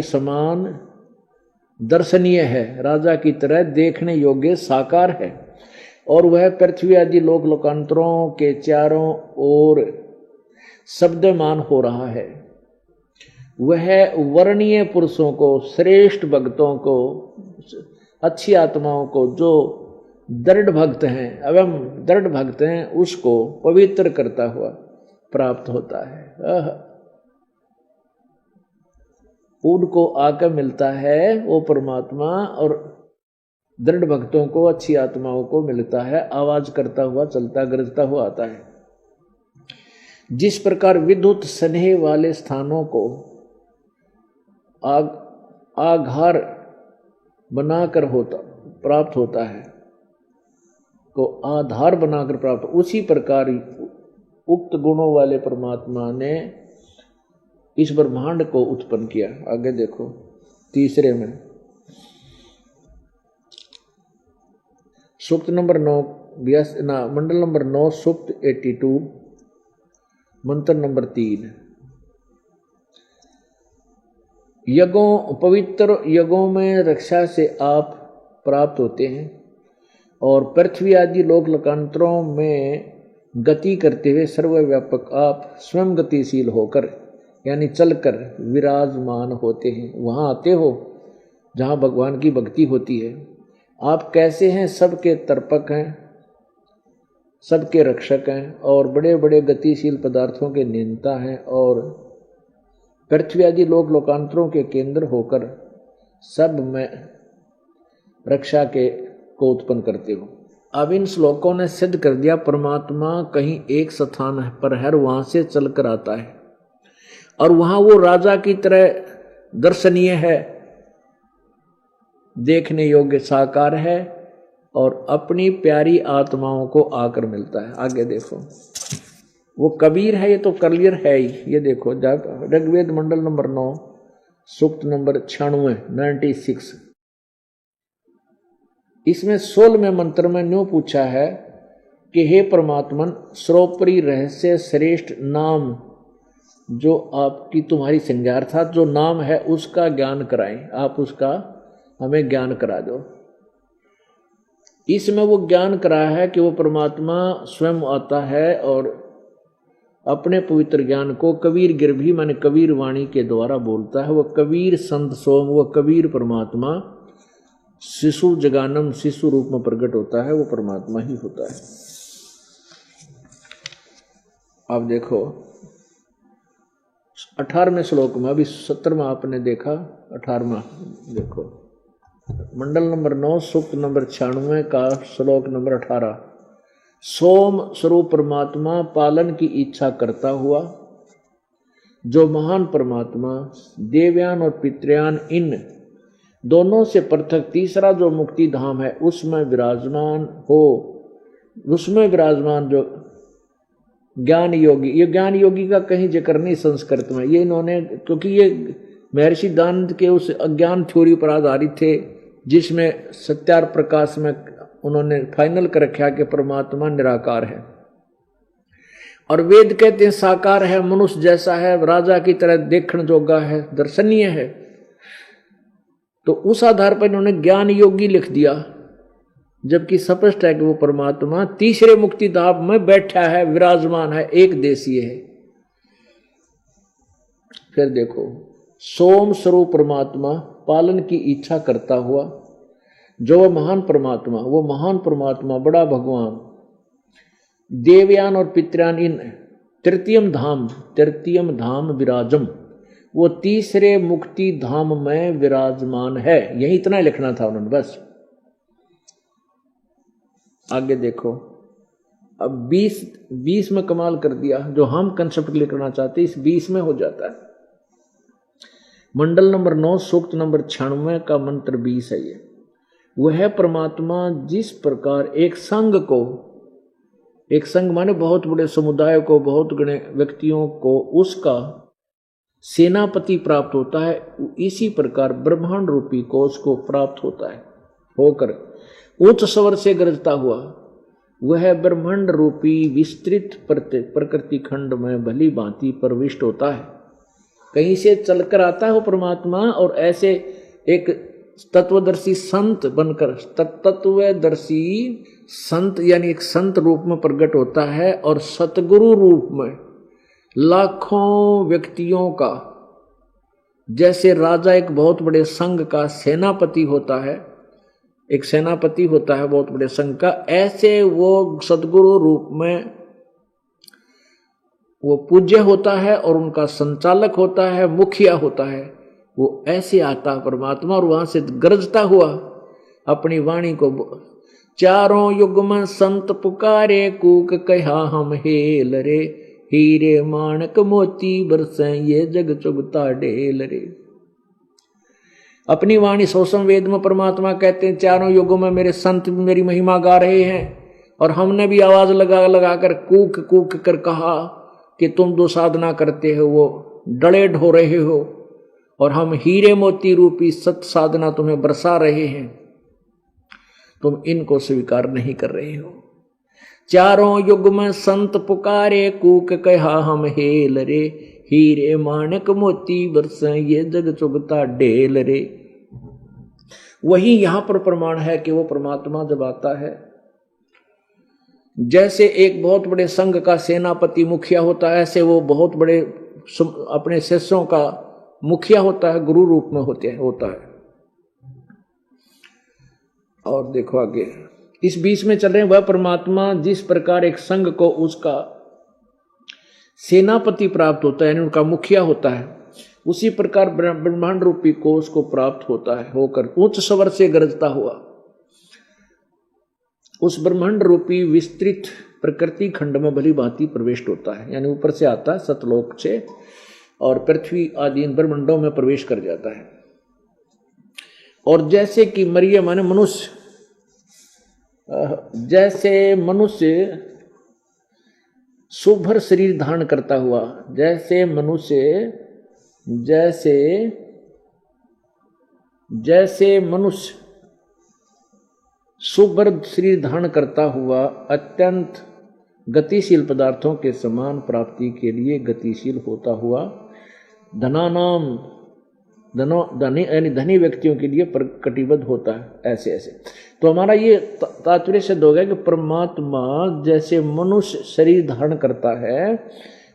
समान दर्शनीय है, राजा की तरह देखने योग्य साकार है, और वह पृथ्वी आदि लोक लोकांतरों के चारों ओर शब्दमान हो रहा है। वह वर्णीय पुरुषों को, श्रेष्ठ भक्तों को, अच्छी आत्माओं को, जो दृढ़ भक्त हैं एवं दृढ़ भक्त हैं, उसको पवित्र करता हुआ प्राप्त होता है। उनको आकर मिलता है वो परमात्मा, और दृढ़ भक्तों को, अच्छी आत्माओं को मिलता है, आवाज करता हुआ, चलता गरजता हुआ आता है। जिस प्रकार विद्युत स्नेह वाले स्थानों को आधार बनाकर प्राप्त होता है, को आधार बनाकर प्राप्त, उसी प्रकार उक्त गुणों वाले परमात्मा ने इस ब्रह्मांड को उत्पन्न किया। आगे देखो तीसरे में सूक्त नंबर 9 मंडल नंबर 9 सूक्त 82 मंत्र नंबर 3। यज्ञों, पवित्र यज्ञों में रक्षा से आप प्राप्त होते हैं, और पृथ्वी आदि लोक लोकांतरों में गति करते हुए सर्वव्यापक आप स्वयं गतिशील होकर यानी चलकर विराजमान होते हैं। वहाँ आते हो जहाँ भगवान की भक्ति होती है। आप कैसे हैं? सबके तर्पक हैं, सबके रक्षक हैं, और बड़े बड़े गतिशील पदार्थों के नियंता हैं, और पृथ्वी आदि लोक लोकांतरों के केंद्र होकर सब में रक्षा को उत्पन्न करते हो। अब इन श्लोकों ने सिद्ध कर दिया परमात्मा कहीं एक स्थान पर है, वहां से चलकर आता है, और वहां वो राजा की तरह दर्शनीय है, देखने योग्य साकार है, और अपनी प्यारी आत्माओं को आकर मिलता है। आगे देखो वो कबीर है, ये तो क्लियर है ही। ये देखो ऋग्वेद मंडल नंबर 9 सूक्त नंबर 96 इसमें 16वें मंत्र में न्यू पूछा है कि हे परमात्मन, सर्वोपरि रहस्य श्रेष्ठ नाम जो आपकी तुम्हारी संज्ञा था, जो नाम है उसका ज्ञान कराएं, आप उसका हमें ज्ञान करा दो। इसमें वो ज्ञान कराया है कि वो परमात्मा स्वयं आता है और अपने पवित्र ज्ञान को कबीर गिरभी माने कबीर वाणी के द्वारा बोलता है। वो कबीर संत सोम, वो कबीर परमात्मा शिशु जगानम शिशु रूप में प्रकट होता है, वो परमात्मा ही होता है। आप देखो 18वें श्लोक में, अभी 17वां आपने देखा, 18वां देखो मंडल नंबर 9 सूक्त नंबर 96 का श्लोक नंबर 18। सोम स्वरूप परमात्मा पालन की इच्छा करता हुआ, जो महान परमात्मा देवयान और पितृयान इन दोनों से पृथक तीसरा जो मुक्ति धाम है उसमें विराजमान हो, उसमें विराजमान जो ज्ञान योगी, ये ज्ञान योगी का कहीं जिक्र नहीं संस्कृत में, ये इन्होंने, क्योंकि ये महर्षि दानंद के उस अज्ञान थ्योरी पर आधारित थे जिसमें सत्यार प्रकाश में उन्होंने फाइनल कर रखा कि परमात्मा निराकार है, और वेद कहते हैं साकार है, मनुष्य जैसा है, राजा की तरह देखने जोगा है, दर्शनीय है। तो उस आधार पर इन्होंने ज्ञान योगी लिख दिया, जबकि स्पष्ट है कि वो परमात्मा तीसरे मुक्ति धाम में बैठा है, विराजमान है, एक देशीय है। फिर देखो सोम स्वरूप परमात्मा पालन की इच्छा करता हुआ, जो वह महान परमात्मा, वो महान परमात्मा बड़ा भगवान देवयान और पितृयान इन तृतीयम धाम विराजम, वो तीसरे मुक्ति धाम में विराजमान है। यही इतना लिखना था उन्होंने बस। आगे देखो अब 20 में कमाल कर दिया, जो हम कंसेप्ट लिखना चाहते इस 20 में हो जाता है। मंडल नंबर 9 सूक्त नंबर 96 का मंत्र 20 है। ये वह परमात्मा जिस प्रकार एक संघ माने बहुत बड़े समुदाय को, बहुत बड़े व्यक्तियों को उसका सेनापति प्राप्त होता है, इसी प्रकार ब्रह्मांड रूपी कोश को प्राप्त होता है, होकर उच्च स्वर से गरजता हुआ वह ब्रह्मांड रूपी विस्तृत प्रकृति खंड में भली भांति प्रविष्ट होता है। कहीं से चलकर आता है वो परमात्मा, और ऐसे एक तत्वदर्शी संत बनकर, तत्वदर्शी संत यानी एक संत रूप में प्रकट होता है, और सतगुरु रूप में लाखों व्यक्तियों का, जैसे राजा एक बहुत बड़े संघ का सेनापति होता है, एक सेनापति होता है बहुत बड़े संघ का, ऐसे वो सदगुरु रूप में वो पूज्य होता है और उनका संचालक होता है, मुखिया होता है। वो ऐसे आता परमात्मा और वहां से गरजता हुआ अपनी वाणी को, चारों युग में संत पुकारे, कूक कहा हम हेल रे, हीरे माणक मोती बरसें ये जग चुगता ढेल रे। अपनी वाणी सौसम वेद में परमात्मा कहते हैं, चारों युगों में मेरे संत भी मेरी महिमा गा रहे हैं और हमने भी आवाज लगा लगा कर कूक कूक कर कहा कि तुम जो साधना करते हो वो डले ढो रहे हो और हम हीरे मोती रूपी सत साधना तुम्हें बरसा रहे हैं, तुम इनको स्वीकार नहीं कर रहे हो। चारों युग में संत पुकारे, कूक कहा हम हेल रे, हीरे माणक मोती बरसें ये जग चुगता ढेल रे। वही यहां पर प्रमाण है कि वो परमात्मा जब आता है, जैसे एक बहुत बड़े संघ का सेनापति मुखिया होता है, ऐसे वो बहुत बड़े अपने शिष्यों का मुखिया होता है, गुरु रूप में होता है। और देखो आगे इस बीच में चल रहे हैं, वह परमात्मा जिस प्रकार एक संघ को उसका सेनापति प्राप्त होता है यानी उनका मुखिया होता है, उसी प्रकार ब्रह्मांड रूपी को उसको प्राप्त होता है, होकर उच्च स्वर से गरजता हुआ उस ब्रह्मांड रूपी विस्तृत प्रकृति खंड में भली भांति प्रवेश होता है, यानी ऊपर से आता है सतलोक से और पृथ्वी आदि इन ब्रह्मांडों में प्रवेश कर जाता है। और जैसे कि मरियम माने मनुष्य, जैसे मनुष्य सुभर शरीर धारण करता हुआ, जैसे मनुष्य सुभर शरीर धारण करता हुआ अत्यंत गतिशील पदार्थों के समान प्राप्ति के लिए गतिशील होता हुआ धनी व्यक्तियों के लिए कटिबद्ध होता है, ऐसे ऐसे। तो हमारा ये तात्पर्य सिद्ध हो गया कि परमात्मा जैसे मनुष्य शरीर धारण करता है,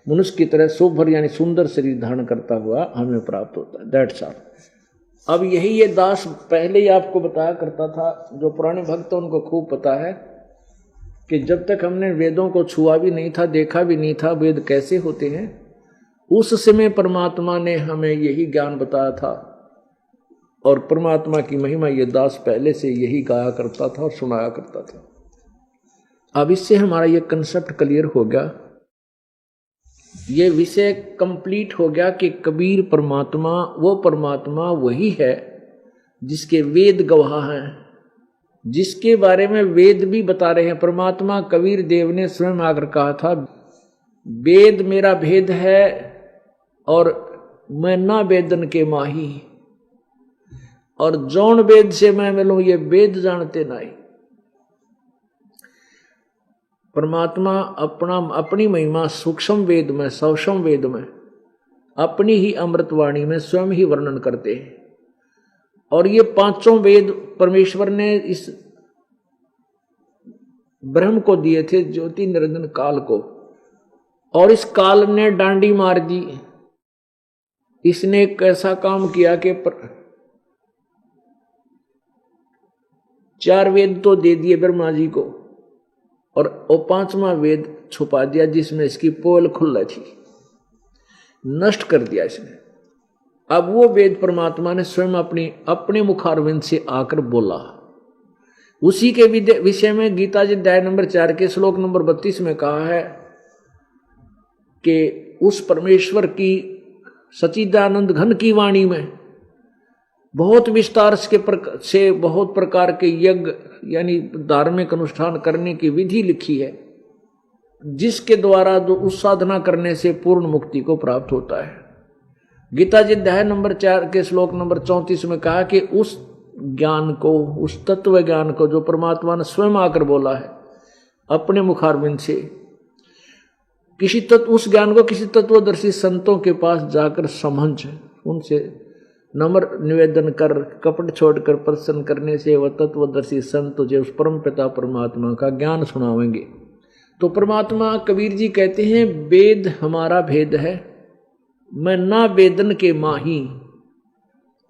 मनुष्य की तरह सुभर यानी सुंदर शरीर धारण करता हुआ हमें प्राप्त होता है। That's all. अब यही ये दास पहले ही आपको बताया करता था, जो पुराने भक्त उनको खूब पता है कि जब तक हमने वेदों को छुआ भी नहीं था, देखा भी नहीं था वेद कैसे होते हैं, उस समय परमात्मा ने हमें यही ज्ञान बताया था और परमात्मा की महिमा ये दास पहले से यही गाया करता था और सुनाया करता था। अब इससे हमारा ये कंसेप्ट क्लियर हो गया, ये विषय कंप्लीट हो गया कि कबीर परमात्मा वो परमात्मा वही है जिसके वेद गवाह हैं, जिसके बारे में वेद भी बता रहे हैं। परमात्मा कबीर देव ने स्वयं आकर कहा था, वेद मेरा भेद है और मैं ना वेदन के माही, और जौन वेद से मैं मिलूं ये वेद जानते नहीं। परमात्मा अपनी महिमा सूक्ष्म वेद में, सौक्ष्म वेद में, अपनी ही अमृतवाणी में स्वयं ही वर्णन करते हैं। और ये पांचों वेद परमेश्वर ने इस ब्रह्म को दिए थे, ज्योति निरंजन काल को, और इस काल ने डांडी मार दी। इसने एक ऐसा काम किया कि 4 वेद तो दे दिए ब्रह्मा जी को और वो 5वां वेद छुपा दिया जिसमें इसकी पोल खुल थी, नष्ट कर दिया इसने। अब वो वेद परमात्मा ने स्वयं अपने मुखारविंद से आकर बोला। उसी के विषय में गीता जी अध्याय नंबर 4 के श्लोक नंबर 32 में कहा है कि उस परमेश्वर की सच्चिदानंद घन की वाणी में बहुत विस्तार से बहुत प्रकार के यज्ञ यानी धार्मिक अनुष्ठान करने की विधि लिखी है, जिसके द्वारा जो उस साधना करने से पूर्ण मुक्ति को प्राप्त होता है। गीता जी अध्याय नंबर 4 के श्लोक नंबर 34 में कहा कि उस ज्ञान को, उस तत्व ज्ञान को जो परमात्मा ने स्वयं आकर बोला है अपने मुखारबिंद से, उस ज्ञान को किसी तत्वदर्शी संतों के पास जाकर समझ, उनसे नम्र निवेदन कर, कपट छोड़कर प्रसन्न करने से वह तत्वदर्शी संत तुझे उस परम पिता परमात्मा का ज्ञान सुनावेंगे। तो परमात्मा कबीर जी कहते हैं, वेद हमारा भेद है, मैं ना वेदन के माही।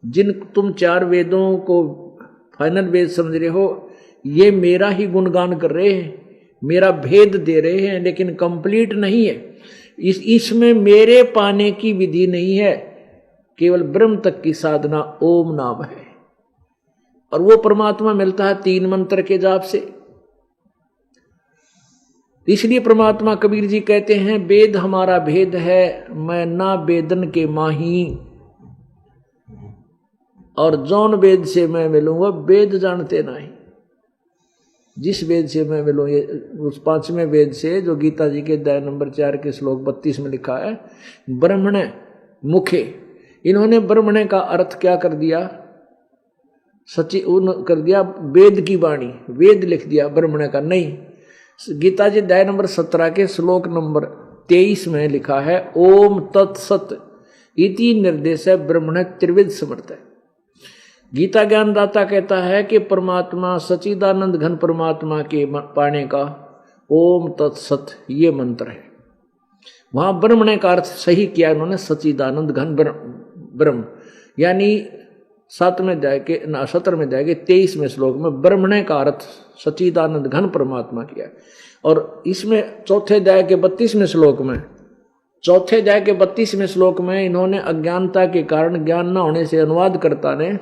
जिन तुम 4 वेदों को फाइनल वेद समझ रहे हो, ये मेरा ही गुणगान कर रहे हैं, मेरा भेद दे रहे हैं, लेकिन कंप्लीट नहीं है। इसमें मेरे पाने की विधि नहीं है, केवल ब्रह्म तक की साधना ओम नाम है। और वो परमात्मा मिलता है 3 मंत्र के जाप से। इसलिए परमात्मा कबीर जी कहते हैं, वेद हमारा भेद है, मैं ना वेदन के माही, और जौन वेद से मैं मिलूंगा वेद जानते नहीं। जिस वेद से मैं मिलूँ, ये उस 5वें वेद से जो गीता जी के अध्याय नंबर 4 के श्लोक 32 में लिखा है, ब्रह्मणे मुखे। इन्होंने ब्रह्मणे का अर्थ क्या कर दिया? सची कर दिया वेद की वाणी, वेद लिख दिया ब्रह्मणे का। नहीं, गीता जी अध्याय नंबर 17 के श्लोक नंबर 23 में लिखा है, ओम तत्सत इति निर्देश है ब्रह्मण त्रिविध समर्थ है। गीता ज्ञानदाता कहता है कि परमात्मा सच्चिदानंद घन परमात्मा के पाने का ओम तत्सत ये मंत्र है। वहां ब्रह्मणे का अर्थ सही किया उन्होंने, सच्चिदानंद घन ब्रह्म, यानी 17वें अध्याय के 23वें श्लोक में ब्रह्मणे का अर्थ सच्चिदानंद घन परमात्मा किया। और इसमें चौथे अध्याय के 32वें श्लोक में इन्होंने अज्ञानता के कारण, ज्ञान न होने से अनुवादकर्ता ने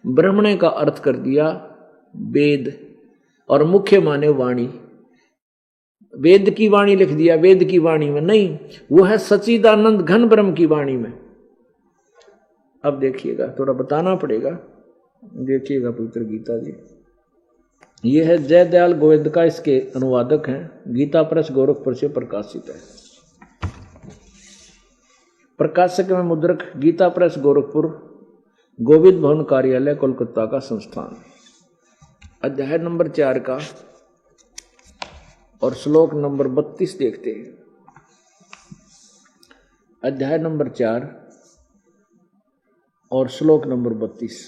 ब्रह्मणे का अर्थ कर दिया वेद, और मुख्य माने वाणी। वेद की वाणी लिख दिया, वेद की वाणी में नहीं, वो है सच्चिदानंद घन ब्रह्म की वाणी में। अब देखिएगा, थोड़ा बताना पड़ेगा, देखिएगा पवित्र गीता जी। ये है जयदयाल गोविंद का, इसके अनुवादक हैं, गीता प्रेस गोरखपुर से प्रकाशित है। प्रकाशक में मुद्रक गीता प्रेस गोरखपुर, गोविंद भवन कार्यालय कोलकाता का संस्थान। अध्याय नंबर 4 का और श्लोक नंबर 32 देखते हैं। अध्याय नंबर 4 और श्लोक नंबर 32।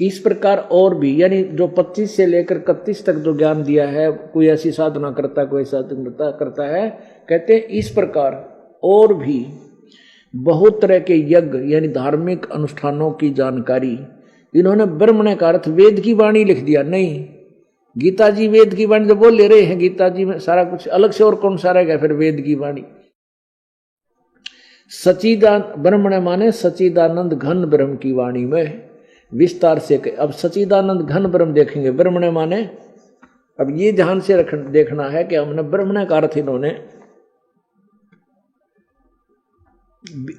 इस प्रकार और भी, यानी जो 25 से लेकर 31 तक जो ज्ञान दिया है, कोई ऐसी साधना करता है, कोई साधना करता है, कहते हैं इस प्रकार और भी बहुत तरह के यज्ञ यानी धार्मिक अनुष्ठानों की जानकारी इन्होंने ब्रह्मणे का अर्थ वेद की वाणी लिख दिया। नहीं, गीता जी वेद की वाणी तो बोल ले रहे हैं, गीता जी में सारा कुछ अलग से और कौन सा रहेगा फिर वेद की वाणी। ब्रह्मणे माने सच्चिदानंद घन ब्रह्म की वाणी में विस्तार से। अब सच्चिदानंद घन ब्रह्म देखेंगे, ब्रह्मणे माने, अब ये ध्यान से देखना है कि हमने ब्रह्मणे का अर्थ इन्होंने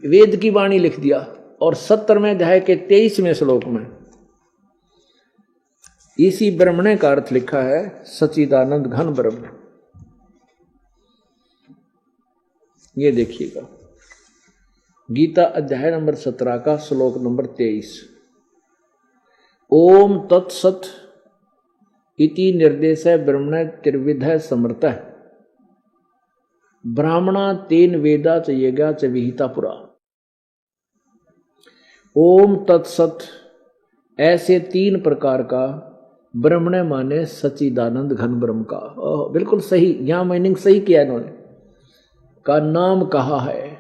वेद की वाणी लिख दिया। और 17वें अध्याय के 23वें श्लोक में इसी ब्रह्मणे का अर्थ लिखा है सच्चिदानंद घन ब्रह्म। ये देखिएगा, गीता अध्याय नंबर 17 का श्लोक नंबर 23, ओम तत्सत इति निर्देश ब्रह्मण त्रिविध समर्थ ब्राह्मणा तेन वेदा च यज्ञा च विहिता पुरा। ओम तत्सत ऐसे 3 प्रकार का ब्रह्मण माने सच्चिदानंद घन ब्रह्म का। बिल्कुल सही, यहां मीनिंग सही किया इन्होंने, का नाम कहा है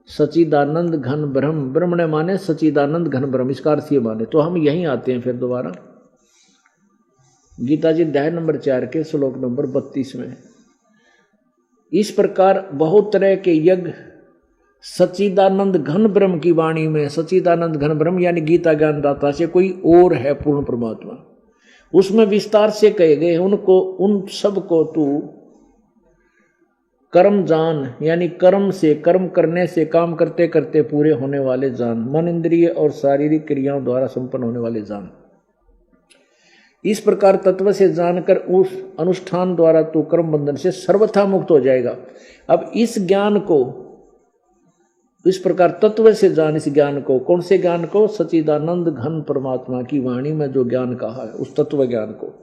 सच्चिदानंद घन ब्रह्म। ब्रह्मण माने सच्चिदानंद घन ब्रह्म, इसका अर्थ ये माने। तो हम यहीं आते हैं फिर दोबारा गीता जी अध्याय नंबर 4 के श्लोक नंबर 32 में। इस प्रकार बहुत तरह के यज्ञ सच्चिदानंद घन ब्रह्म की वाणी में, सच्चिदानंद घन ब्रह्म यानी गीता ज्ञानदाता से कोई और है पूर्ण परमात्मा, उसमें विस्तार से कहे गए उनको, उन सब को तू कर्म जान, यानी कर्म से, कर्म करने से, काम करते करते पूरे होने वाले जान, मन इंद्रिय और शारीरिक क्रियाओं द्वारा संपन्न होने वाले जान। इस प्रकार तत्व से जानकर उस अनुष्ठान द्वारा तो कर्म बंधन से सर्वथा मुक्त हो जाएगा। अब इस ज्ञान को, इस प्रकार तत्व से जान, इस ज्ञान को, कौन से ज्ञान को? सच्चिदानंद घन परमात्मा की वाणी में जो ज्ञान कहा है, उस तत्व ज्ञान को।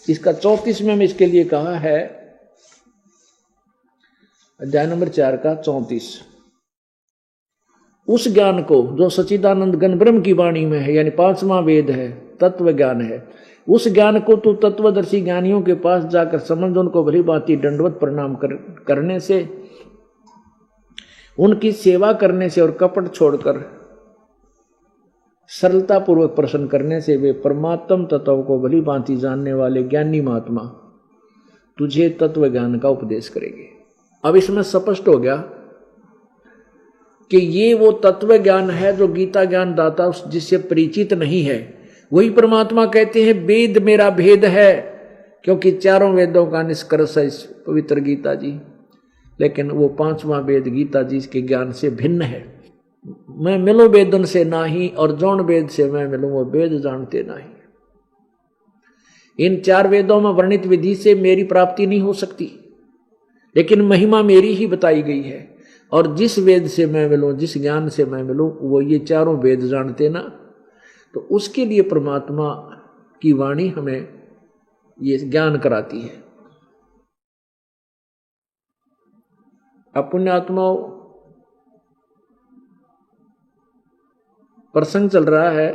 इसका 34वें में इसके लिए कहा है, अध्याय नंबर 4 का 34। उस ज्ञान को जो सच्चिदानंद घन ब्रह्म की वाणी में है, यानी 5वां वेद है, तत्व ज्ञान है, उस ज्ञान को तू तत्वदर्शी ज्ञानियों के पास जाकर समझ, उनको भली भांति दंडवत प्रणाम करने से, उनकी सेवा करने से और कपट छोड़कर सरलता पूर्वक प्रश्न करने से वे परमात्म तत्व को भली भांति जानने वाले ज्ञानी महात्मा तुझे तत्व ज्ञान का उपदेश करेंगे। अब इसमें स्पष्ट हो गया कि ये वो तत्व ज्ञान है जो गीता ज्ञान दाता जिससे परिचित नहीं है। वही परमात्मा कहते हैं वेद मेरा भेद है, क्योंकि चारों वेदों का निष्कर्ष है इस पवित्र गीता जी। लेकिन वो पांचवा वेद गीता जी के ज्ञान से भिन्न है। मैं मिलूं वेदन से नाही और जौन वेद से मैं मिलूं वो वेद जानते नहीं। इन चार वेदों में वर्णित विधि से मेरी प्राप्ति नहीं हो सकती, लेकिन महिमा मेरी ही बताई गई है। और जिस वेद से मैं मिलूं, जिस ज्ञान से मैं मिलूं, वो ये चारों वेद जानते ना, तो उसके लिए परमात्मा की वाणी हमें ये ज्ञान कराती है। अब पुण्यात्माओं, प्रसंग चल रहा है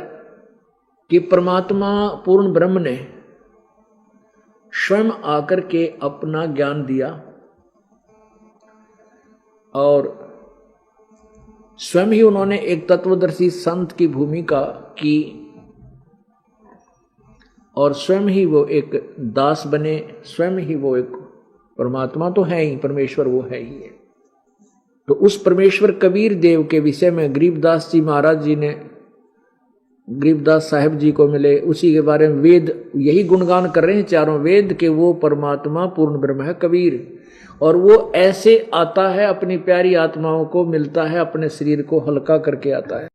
कि परमात्मा पूर्ण ब्रह्म ने स्वयं आकर के अपना ज्ञान दिया और स्वयं ही उन्होंने एक तत्वदर्शी संत की भूमिका की और स्वयं ही वो एक दास बने। स्वयं ही वो एक परमात्मा तो है ही, परमेश्वर वो है ही है। तो उस परमेश्वर कबीर देव के विषय में गरीबदास जी महाराज जी ने गरीबदास साहिब जी को मिले, उसी के बारे में वेद यही गुणगान कर रहे हैं चारों वेद के वो परमात्मा पूर्ण ब्रह्म है कबीर। और वो ऐसे आता है, अपनी प्यारी आत्माओं को मिलता है, अपने शरीर को हल्का करके आता है।